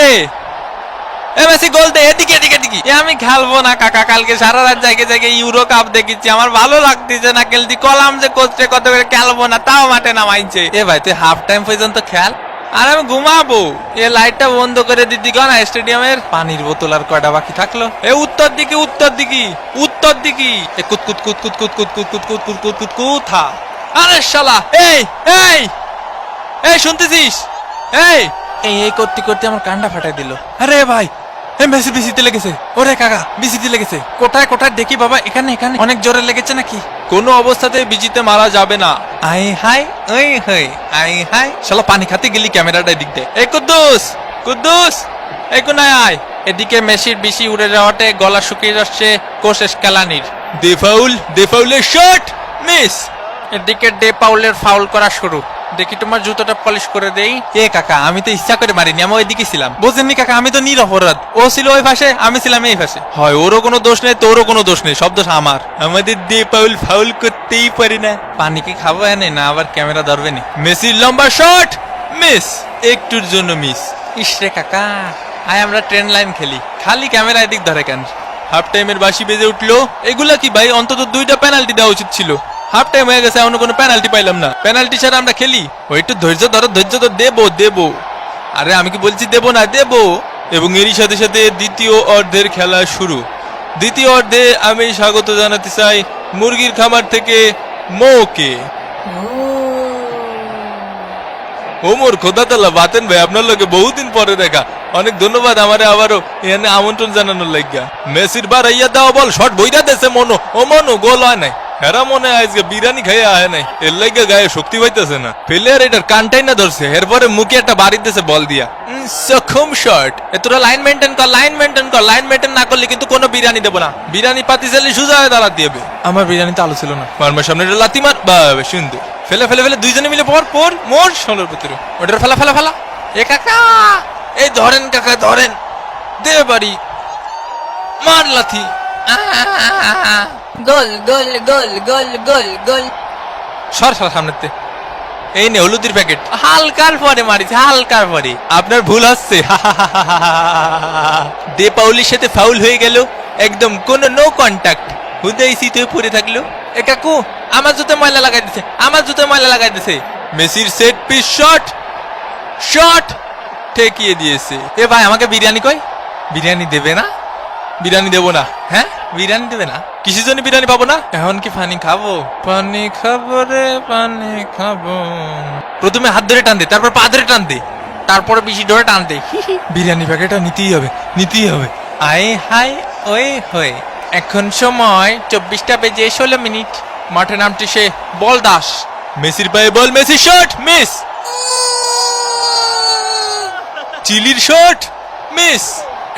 দে, এ Messi গোল দে, এদিকে এদিকে এদিকে। আমি খেলবো না কাকা, কালকে সারা রাত জায়গায় জায়গায় ইউরো কাপ দেখেছি, আমার ভালো লাগতেছে না খেলতে। কলাম যে কোচে কত করে খেলবো না, তাও মাঠে নামাইছে। এ ভাই তুই হাফ টাইম পর্যন্ত খেল, আর আমি ঘুমাবো। এ লাইটটা বন্ধ করে দিদি কেন স্টেডিয়ামের। পানির বোতল আর কয়টা বাকি থাকলো? এ উত্তর দিকে উত্তর দিকে উত্তর দিকে। এ কুত কুত কুত কুত কুত কুত কুত কুত কুত কুত কুত কুত কুথা। আরে শালা, এই এই এই শুনতেছিস? এই এই করতে করতে আমার কান্ডা ফাটাই দিল। আরে ভাই, মেসি বিসিতে লেগেছে। ওরে কাকা, বিসিতে লেগেছে। কোথায় কোথায় দেখি বাবা? এখানে এখানে অনেক জোরে লেগেছে নাকি? কোনো অবস্থাতে বিজিতে মারা যাবে না। আই হাই ওই হই আই হাই। শালা পানি খাতে গেলি ক্যামেরাটা এদিক দে। এই কুদ্দুস কুদ্দুস, এই কোনায় আয়। এদিকে মেসির বিসি উড়ে যাওয়াতে গলা শুকিয়ে যাচ্ছে কোশেষ কালানির। দেফাউলের শট মিস। এদিকে ডে পাউলের ফাউল করা শুরু। দেখি তোমার জুতোটা পলিশ করে দেই। এ কাকা, আমি তো ইচ্ছা করে মারিনি, আমি ওইদিকে ছিলাম। বুঝেননি কাকা, আমি তো নিরপরাধ। ও ছিল ওই পাশে, আমি ছিলাম এই পাশে। হয় ওরও কোনো দোষ নেই, তোরও কোনো দোষ নেই, সব দোষ আমার। আমাদের ডে পাউল ফাউল করতেই পারি না। পানি কি খাবো এনে না আবার ক্যামেরা ধরবে নি? মেসির লম্বা শট মিস, একটুর জন্য মিস। ইসরে কাকা, আয় আমরা ট্রেন লাইন খেলি, খালি ক্যামেরা এদিক ধরে কেন? হাফ টাইমের বাঁশি বেজে উঠলো। এগুলা কি ভাই? অন্তত 2টা পেনাল্টি দেওয়া উচিত ছিল। হাফ টাইম হয়ে গেছে, এখনো কোনো পেনাল্টি পাইলাম না। পেনাল্টি ছাড়া আমরা খেলি? ওই একটু ধৈর্য ধরো, ধৈর্য ধর। দেবো। আরে আমি কি বলছি দেবো না? দেবো। এবং এরই সাথে সাথে দ্বিতীয় অর্ধের খেলা শুরু। দ্বিতীয় অর্ধে আমি স্বাগত জানাতে চাই মুরগির খামার থেকে মৌকে। ওমর খোদাতাল্লাহ, বাতেন ভাই, আপনার লোকে বহুদিন পরে দেখা। অনেক ধন্যবাদ আমারে আবারও এখানে আমন্ত্রণ জানানোর লাগিয়া। মেসির বার ইয়া দেওয়া বল শট বইরা দেশে মনো। ও মনো, গোল হয় নাই। হেরা মনে হয় আজকে বিরিয়ানি খাইয়া আয় নাই, এর লাগে গায়ে শক্তি পাইতেছে না। প্লেয়ার এটার কানটাই না ধরছে, এরপরে মুখে একটা বাড়ি দিতেছে বল দিয়া। সক্ষম শট। তোরা লাইন মেনটেন কর, লাইন মেনটেন কর। লাইন মেনটেন না করলে কিন্তু কোনো বিরিয়ানি দেবো না। বিরিয়ানি পাতি চাইলে সুজা হয়ে দাঁড়া দিবে। আমার বিরিয়ানিতে আলু ছিল না। মারমার সামনে লাতি মার, বাবা সুন্দর। ফেলে ফেলে ফেলে দুইজনে মিলে পর মোর ষোলোর ভিতরে ওটার ফেলা ফেলা ফেলা। এ কাকা, এই ধরেন কাকা, ধরেন। দে বাড়ি, মার লাথি। গোল গোল গোল গোল গোল গোল। সর সামনেতে। এই নে হলুদের প্যাকেট। হালকার পরে মারিছে, হালকার পরে। আপনার ভুল হচ্ছে। দে পাউলির সাথে ফাউল হয়ে গেল, একদম কোনো নো কন্টাক্ট। হুদাই সিতে পড়ে থাকলো। এ কাকু, আমার জুতো ময়লা লাগাই দিছে, আমার জুতো ময়লা লাগাই দিছে। মেসির সেট পিস শট ঠেকিয়ে দিয়েছে। এ ভাই, আমাকে বিরিয়ানি কই? বিরিয়ানি দেবে না? বিরিয়ানি দেবো না। হ্যাঁ, বিরিয়ানি দেবে না? কিসের জন্য বিরিয়ানি পাবো না? এখন কি পানি খাবো? পানি খাবো রে, পানি খাবো। প্রথমে হাত ধরে টান দে, তারপর পা ধরে টান দে, তারপরে বেশি ধরে টান দে। বিরিয়ানি প্যাকেটটা নিতেই হবে, নিতেই হবে। আয় হাই ওই হয়ে। এখন সময় 24:16। মাঠে নামটি সে বল দাস। মেসির পায়ে বল, মেসি শট মিস। চিলির শট মিস।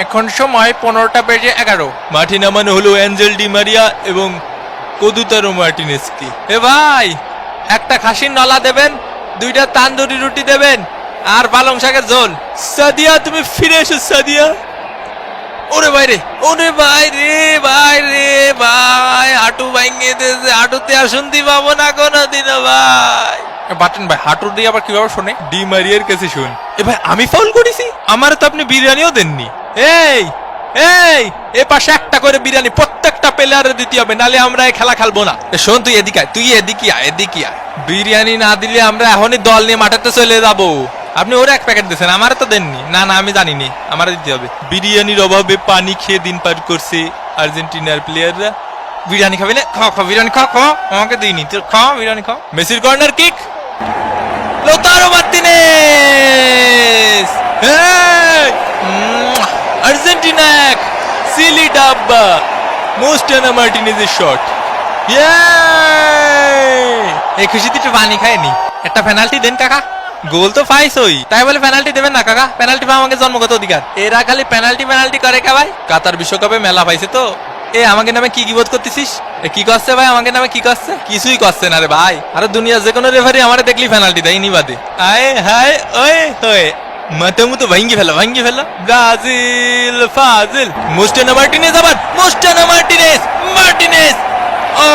এখন সময় 15:11। মাঠে নামানো হলো অ্যাঞ্জেল ডি মারিয়া এবং কদুতারো মার্টিনেজকে। এ ভাই, একটা খাসির নলা দেবেন, 2টা তান্দুরি রুটি দেবেন, আর পালং শাকের ঝোল। সাদিয়া, তুমি ফিরে এসো সাদিয়া। ওরে ভাই রে, ওরে ভাই রে, ভাই রে ভাই, হাঁটু ভাঙিয়ে দিয়েছে। হাঁটুতে আর শুনতে পাবো না কোনোদিনও ভাই। বাটন ভাই, হাঁটু দিয়ে আবার কিভাবে শোনে? ডি মারিয়ার কাছে শুন। এ ভাই, আমি ফাউল করেছি? আমার তো আপনি বিরিয়ানিও দেননি। এই এই, এ পাশে একটা করে বিরিয়ানি প্রত্যেকটা প্লেয়ারে দিতে হবে, নালে আমরা এই খেলা খেলবো না। শোন, তুই এদিকে আয়, তুই এদিকে আয়, এদিকে আয়। বিরিয়ানি না দিলে আমরা এখনই দল নিয়ে মাঠেতে চলে যাবো। আপনি ওরা 1 প্যাকেট দিয়েছেন, আমারও তো দেননি। না না, আমি জানিনি, আমার দিতে হবে। বিরিয়ানির অভাবে পানি খেয়ে দিন পার করছে আর্জেন্টিনার প্লেয়াররা। বিরিয়ানি খাবি না? খা বিরিয়ানি, খা। আমাকে দিইনি, তোর খা বিরিয়ানি, খা। মেসির corner kick, Lautaro Martinez. Argentina 1, silly ডাব্বা। মোস্টানা মার্টিনেজের শট। এই খুশিতে একটু পানি খায়নি। একটা পেনাল্টি দেন কাকা। গোল তো পাইছই, তাই বলে পেনাল্টি দেবেন না কাকা? পেনাল্টি পাওয়া আমাকে জন্মগত অধিকার। এরা খালি পেনাল্টি করে কে ভাই? কাতার বিশ্বকাপে মেলা পাইছে তো। এ আমাকে নামে কি গিবত করতেছিস? এ কি করছে ভাই? আমাকে নামে কি করছে? কিছুই করছে না রে ভাই। আরে দুনিয়া যে কোনো রেফারি আমারে দেখলি পেনাল্টি দেয়, নি বাদে। আয় হায় ওই হয়ে মাথা মতো ভাঙ্গি ফেলো। ব্রাজিল ফাজিল। মোস্টানা মার্টিনেজ, আবার মোস্টানা মার্টিনেজ। ও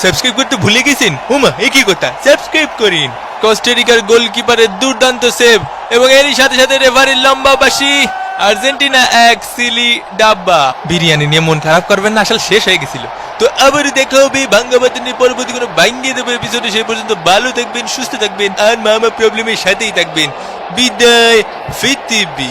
সাবস্ক্রাইব করতে ভুলে গেছেন? ওমা একই কথা, সাবস্ক্রাইব করিন। কোস্টারিকার গোলকিপারের দুর্দান্ত সেভ এবং এরই সাথে সাথে রেফারির লম্বা বাঁশি। আর্জেন্টিনা 1, চিলি ডাব্বা। বিরিয়ানি নিয়ে মন খারাপ করবেন না, আসলে শেষ হয়ে গেছিল। তো আবার দেখা হবে ভাঙ্গাবাতিনের পরবর্তী কোনো ভাঙ্গিয়ে দেবো এপিসোডে। সেই পর্যন্ত ভালো থাকবেন, সুস্থ থাকবেন আর মামা প্রবলেমের সাথেই থাকবেন। বিদায় পৃথিবী।